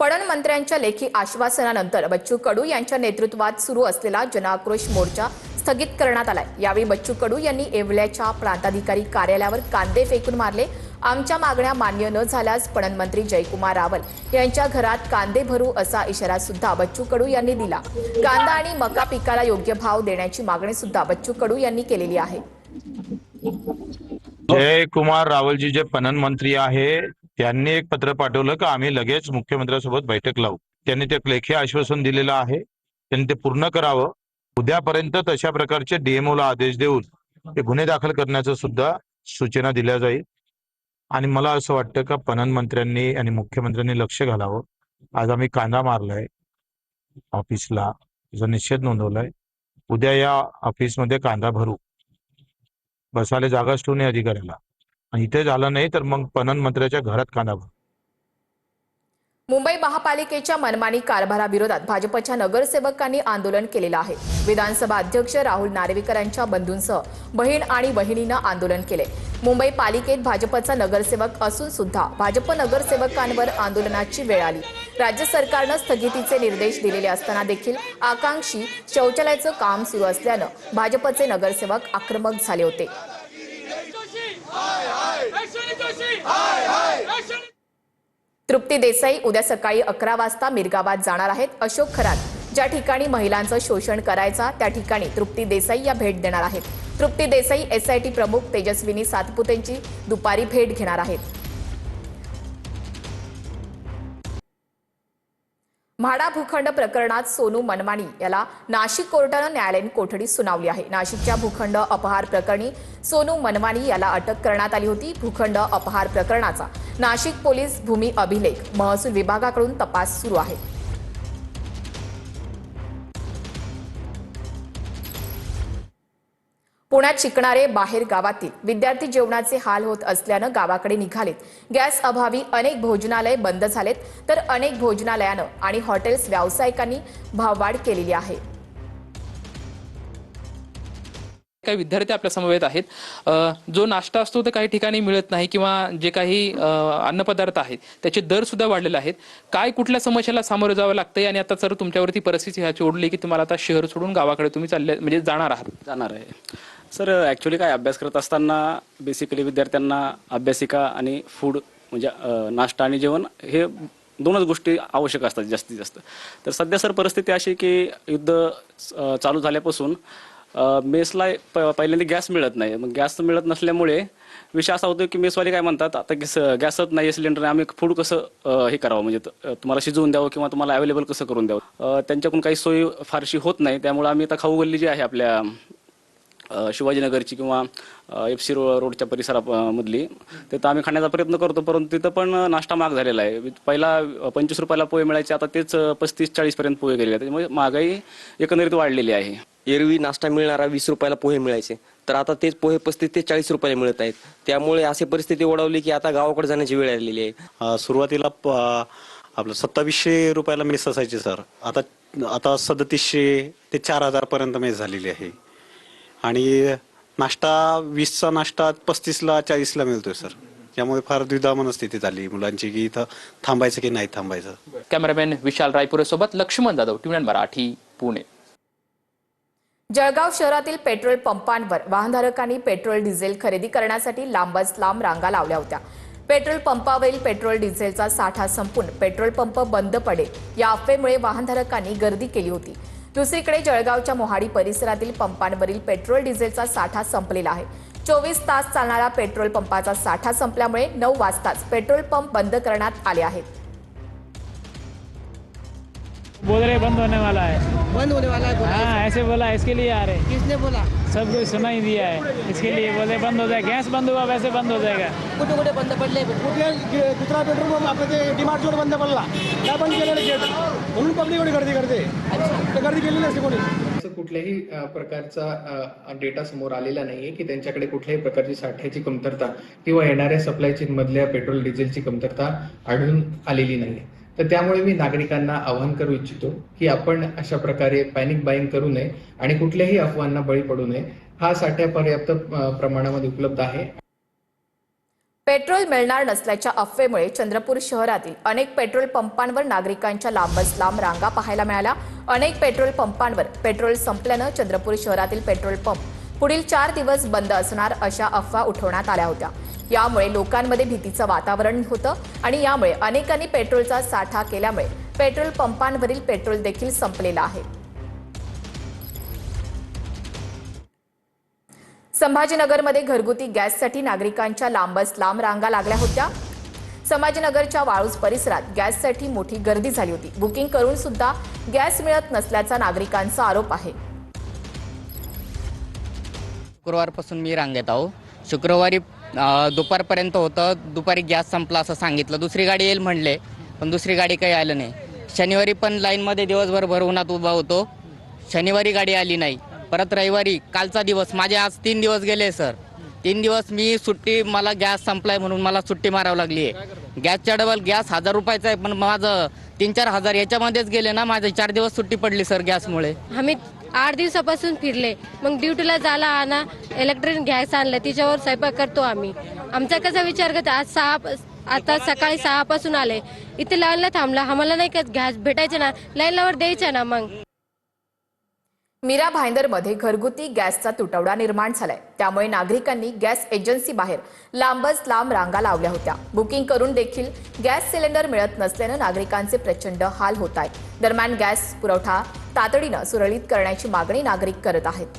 पणन मंत्र्यांच्या लेखी आश्वासनानंतर बच्चू कडू यांच्या नेतृत्वात सुरू असलेला जनाक्रोश मोर्चा स्थगित करण्यात आलाय। यावेळी बच्चू कडू यांनी येवल्याच्या प्रांताधिकारी कार्यालयावर कांदे फेकून मारले। आमच्या मागण्या मान्य न झाल्यास पणन मंत्री जयकुमार रावल यांच्या घरात कांदे भरू असा इशारा सुद्धा बच्चू कडू यांनी दिला। कांदा आणि मका पिकाला योग्य भाव देण्याची मागणी सुद्धा बच्चू कडू यांनी केलेली आहे। जयकुमार रावलजी जे पणन मंत्री आहे त्यांनी एक पत्र पाठवलं की आम्ही लगेच मुख्यमंत्र्यांसोबत बैठक लावू। त्यांनी ते लेखी आश्वासन दिलेलं आहे, त्यांनी ते पूर्ण करावं। उद्यापर्यंत तशा प्रकारचे डीएमओला आदेश देऊन ते गुन्हे दाखल करण्याचं सुद्धा सूचना दिल्या जाईल। आणि मला असं वाटतं का पणन मंत्र्यांनी आणि मुख्यमंत्र्यांनी लक्ष घालावं। आज आम्ही कांदा मारलाय ऑफिसला, त्याचा निषेध नोंदवलाय। उद्या या ऑफिसमध्ये कांदा भरू, बसायला जागाच ठेवू नये अधिकाऱ्याला, आणि इथे झालं नाही तर मग पणन मंत्र्याच्या घरात कांदा भरू। मुंबई महापालिकेच्या मनमानी कारभाराविरोधात भाजपच्या नगरसेवकांनी आंदोलन केलेलं आहे। विधानसभा अध्यक्ष राहुल नार्वेकरांच्या बंधूंसह बहीण आणि बहिणींना आंदोलन केले। मुंबई पालिकेत भाजपचा नगरसेवक असून सुद्धा भाजप नगरसेवकांवर आंदोलनाची वेळ आली। राज्य सरकारनं स्थगितीचे निर्देश दिलेले असताना देखील आकांक्षी शौचालयाचं काम सुरू असल्यानं भाजपचे नगरसेवक आक्रमक झाले होते। तृप्ती देसाई उद्या सकाळी 11 वाजता मिरगावात जाणार आहेत। अशोक खरात ज्या ठिकाणी महिलांचं शोषण करायचा त्या ठिकाणी तृप्ती देसाई या भेट देणार आहेत। तृप्ती देसाई एसआयटी प्रमुख तेजस्विनी सातपुतेंची दुपारी भेट घेणार आहेत। म्हाडा भूखंड प्रकरणात सोनू मनमानी याला नाशिक कोर्टानं न्यायालयीन कोठडी सुनावली आहे। नाशिकच्या भूखंड अपहार प्रकरणी सोनू मनमानी याला अटक करण्यात आली होती। भूखंड अपहार प्रकरणाचा नाशिक पोलीस, भूमी अभिलेख, महसूल विभागाकडून तपास सुरू आहे। पुण्यात शिकणारे बाहेर गावातील विद्यार्थी जेवणाचे हाल होत असल्यानं गावाकडे निघालेत। गॅस अभावी अनेक भोजनालय बंद झालेत, तर अनेक भोजनालयानं आणि हॉटेल्स व्यावसायिकांनी भाववाढ केलेली आहे। काही विद्यार्थी आपल्या समवेत आहेत। जो नाश्ता असतो ते काही ठिकाणी मिळत नाही किंवा जे काही अन्नपदार्थ आहेत त्याचे दर सुद्धा वाढलेले आहेत। काय कुठल्या समस्येला सामोरं जावं लागतंय आणि आता सर तुमच्यावरती परिस्थिती ह्याची ओढली की तुम्हाला आता शहर सोडून गावाकडे तुम्ही चालले म्हणजे जाणार आहे सर। ॲक्च्युली काय अभ्यास करत असताना बेसिकली विद्यार्थ्यांना अभ्यासिका आणि फूड म्हणजे नाश्ता आणि जेवण हे दोनच गोष्टी आवश्यक असतात जास्तीत जास्त। तर सध्या सर परिस्थिती अशी की युद्ध चालू झाल्यापासून मेसला पहिल्यांदा गॅस मिळत नाही। मग गॅस मिळत नसल्यामुळे विषय असा होतो की मेसवाले काय म्हणतात, आता गॅसच नाही सिलेंडर, आम्ही फूड कसं हे करावं, म्हणजे तुम्हाला शिजवून द्यावं किंवा तुम्हाला अवेलेबल कसं करून द्यावं, त्यांच्याकडून काही सोयी फारशी होत नाही। त्यामुळे आम्ही आता खाऊ गल्ली जी आहे आपल्या शिवाजीनगरची किंवा FC रोडच्या परिसरामधली तिथं आम्ही खाण्याचा प्रयत्न करतो, परंतु तिथं पण नाश्ता महाग झालेला आहे। पहिला 25 रुपयाला पोहे मिळायचे, आता तेच 35-40 पर्यंत पोहे गेलेले आहेत। त्यामुळे महागाई एकंदरीत वाढलेली आहे। एरवी नाश्ता मिळणारा 20 रुपयाला पोहे मिळायचे, तर आता तेच पोहे 35 ते 40 रुपयाला मिळत आहेत। त्यामुळे अशी परिस्थिती ओढवली की आता गावाकडे जाण्याची वेळ आलेली आहे। सुरुवातीला आपलं 2700 रुपयाला मेस असायची सर, आता 3700 ते 4000 पर्यंत मेस झालेली आहे। आणि नाश्ता 20चा नाश्ता 35ला 40ला मिळतोय सर। त्यामुळे फार द्विधा मनस्थिती झाली मुलांची की इथं थांबायचं की नाही थांबायचं। कॅमेरामॅन विशाल रायपुरे सोबत लक्ष्मण जाधव, TVN मराठी, पुणे। जळगाव शहरातील पेट्रोल पंपांवर वाहनधारकांनी पेट्रोल डिझेल खरेदी करण्यासाठी लांबच लांब रांगा लावल्या होत्या। पेट्रोल पंपावरील पेट्रोल डिझेलचा साठा संपून पेट्रोल पंप बंद पडेल या अफवेमुळे वाहनधारकांनी गर्दी केली होती। दुसरीकडे जळगावच्या मोहाडी परिसरातील पंपांवरील पेट्रोल डिझेलचा साठा संपलेला आहे। 24 तास चालणारा पेट्रोल पंपाचा साठा संपल्यामुळे 9 वाजताच पेट्रोल पंप बंद करण्यात आले आहेत। बोल रहे बंद होने वाला है, बंद होने वाला है। हाँ ऐसे बोला, इसके लिए आ रहे हैं। किसने बोला? सब कुछ सुना ही दिया है, इसके लिए बोले बंद हो जाए। गैस बंद हुआ वैसे बंद हो जाएगा। कुठे कुठे बंद पडले? कुठे दुसरा पेट्रोल पंप आपलं ते डिमार्ट जोड बंद पडला, काय बंद केलेलं गेट, म्हणून पब्लिक एवढी गर्दी करते। तर गर्दी केलेली नसते कोणी। कुठल्याही प्रकारचा डेटा समोर आलेला नाहीये की त्यांच्याकडे कुठल्याही प्रकारची साठ्याची कमतरता किंवा येणाऱ्या सप्लाय चेन मधल्या पेट्रोल डिझेलची कमतरता आढळून आलेली नाहीये। तर त्यामुळे मी नागरिकांना आवाहन करू इच्छितो की आपण अशा प्रकारे पॅनिक बाईंग करू नये आणि कुठल्याही अफवांना बळी पडू नये। हा साठा पर्याप्त प्रमाणामध्ये उपलब्ध आहे। पेट्रोल मिळणार नसल्याच्या अफवेमुळे चंद्रपूर शहरातील अनेक पेट्रोल पंपांवर नागरिकांच्या लांबच लांब रांगा पाहायला मिळाल्या। अनेक पेट्रोल पंपांवर पेट्रोल संपल्यानं चंद्रपूर शहरातील पेट्रोल पंप पुढील 4 दिवस बंद असणार अशा अफवा उठवण्यात आल्या होत्या। यामुळे लोकांमध्ये भीतीचं वातावरण होतं आणि यामुळे अनेकांनी पेट्रोलचा साठा केल्यामुळे पेट्रोल पंपांवरील पेट्रोल देखील संपलेलं आहे। संभाजीनगरमध्ये घरगुती गॅससाठी नागरिकांच्या लांबच लांब रांगा लागल्या होत्या। संभाजीनगरच्या वाळूज परिसरात गॅससाठी मोठी गर्दी झाली होती। बुकिंग करून सुद्धा गॅस मिळत नसल्याचा नागरिकांचा आरोप आहे। शुक्रवारपासून मी रांगेत आहो। शुक्रवारी दुपारपर्यंत होतं, दुपारी गॅस संपला असं सांगितलं। दुसरी गाडी येईल म्हणले, पण दुसरी गाडी काही आलं नाही। शनिवारी पण लाईनमध्ये दिवसभर भर उन्हात उभा होतो, शनिवारी गाडी आली नाही। परत रविवारी कालचा दिवस, माझे आज 3 दिवस गेले सर। 3 दिवस मी सुट्टी, मला गॅस संपलाय म्हणून मला सुट्टी मारावी लागली आहे। गॅसच्या डबल गॅस 1000 रुपयाचा आहे, पण माझं 3-4 हजार याच्यामध्येच गेले ना। माझे 4 दिवस सुट्टी पडली सर गॅसमुळे। आम्ही 8 दिवसापासून फिरले, मग ड्युटीला जायला आणा इलेक्ट्रिक गॅस आणलं, तिच्यावर स्वयंपाक करतो आम्ही। आमचा कसा विचार करतो, आता सकाळी 6 पासून आले, इथे लाईनला थांबला, आम्हाला नाही का गॅस भेटायचे ना, लाईनलावर द्यायचे ना। मग मीरा भाईंदरमध्ये घरगुती गॅसचा तुटवडा निर्माण झालाय, त्यामुळे नागरिकांनी गॅस एजन्सी बाहेर लांबच लांब रांगा लावल्या होत्या। बुकिंग करून देखील गॅस सिलेंडर मिळत नसल्यानं नागरिकांचे प्रचंड हाल होत आहेत। दरम्यान गॅस पुरवठा तातडीनं सुरळीत करण्याची मागणी नागरिक करत आहेत।